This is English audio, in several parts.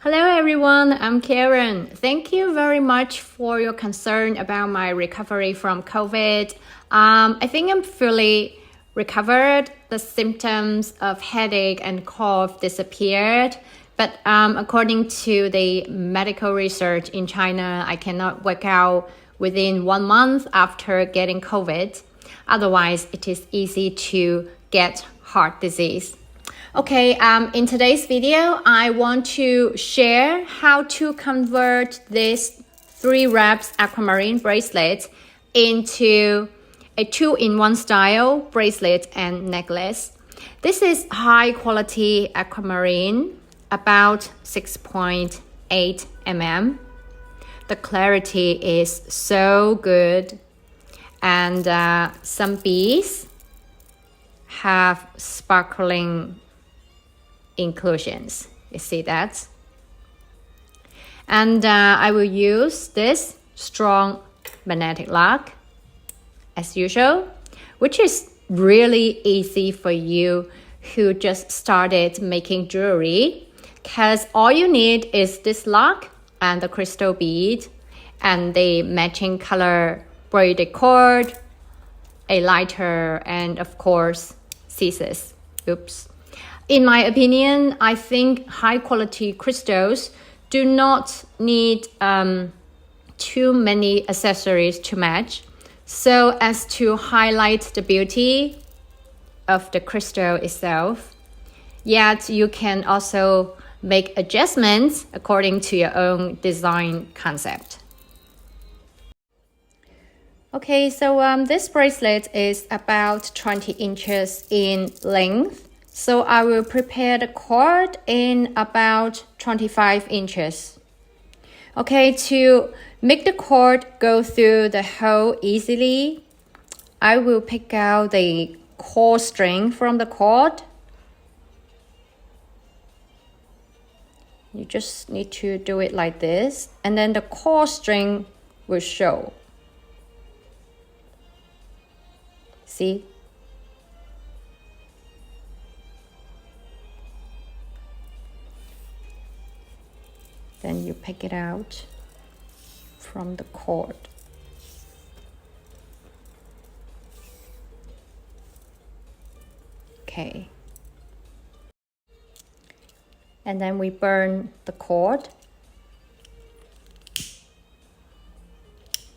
Hello everyone, I'm Karen. Thank you very much for your concern about my recovery from COVID. I think I'm fully recovered. The symptoms of headache and cough disappeared. But according to the medical research in China, I cannot work out within 1 month after getting COVID. Otherwise, it is easy to get heart disease. Okay, in today's video, I want to share how to convert this 3 wraps aquamarine bracelet into a 2-in-1 style bracelet and necklace. This is high quality aquamarine, about 6.8 mm. The clarity is so good, and some beads have sparkling inclusions. You see that? And I will use this strong magnetic lock as usual, which is really easy for you who just started making jewelry, because all you need is this lock and the crystal bead and the matching color braided cord, a lighter, and of course scissors. Oops. In my opinion, I think high quality crystals do not need too many accessories to match, so as to highlight the beauty of the crystal itself. Yet you can also make adjustments according to your own design concept. Okay, so this bracelet is about 20 inches in length. So I will prepare the cord in about 25 inches. Okay, to make the cord go through the hole easily, I will pick out the core string from the cord. You just need to do it like this, and then the core string will show. See? Then you pick it out from the cord. Okay. And then we burn the cord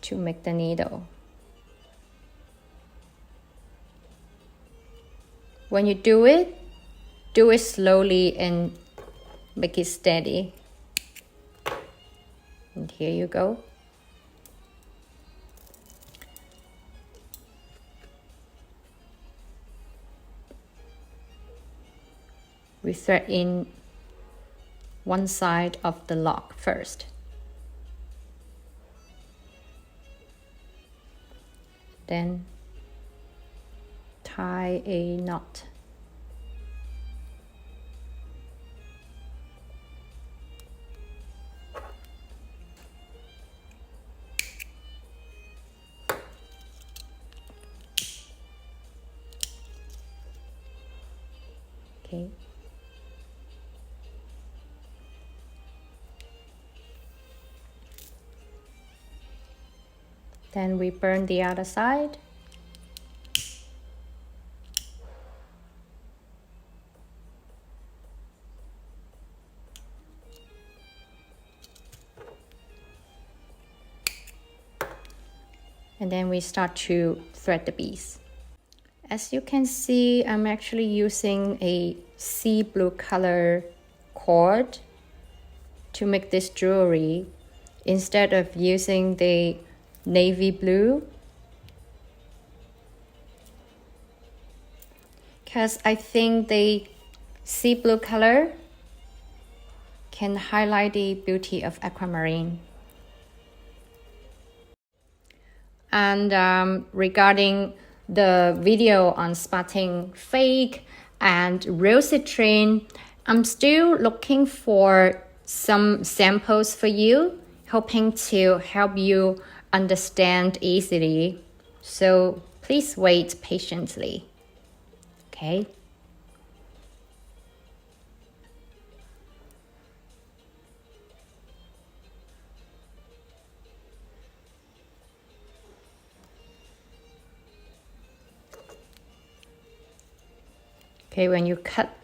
to make the needle. When you do it slowly and make it steady. And here you go. We thread in one side of the lock first. Then tie a knot. Okay. Then we burn the other side. And then we start to thread the beads. As you can see, I'm actually using a sea blue color cord to make this jewelry instead of using the navy blue, because I think the sea blue color can highlight the beauty of aquamarine. And regarding the video on spotting fake and real citrine, I'm still looking for some samples for you, hoping to help you understand easily. So please wait patiently. Okay. Okay, when you cut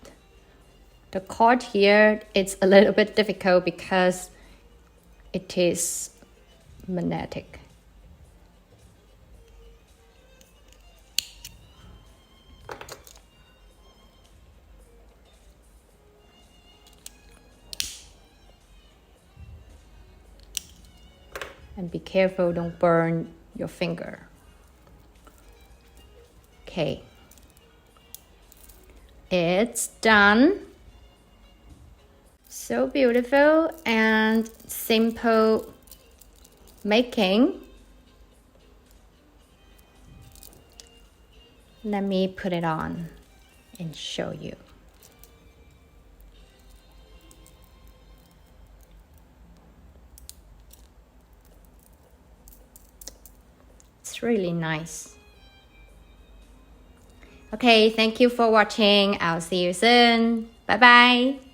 the cord here, it's a little bit difficult because it is magnetic. And be careful, don't burn your finger. Okay. It's done. So beautiful and simple making. Let me put it on and show you. It's really nice. Okay, thank you for watching. I'll see you soon. Bye bye.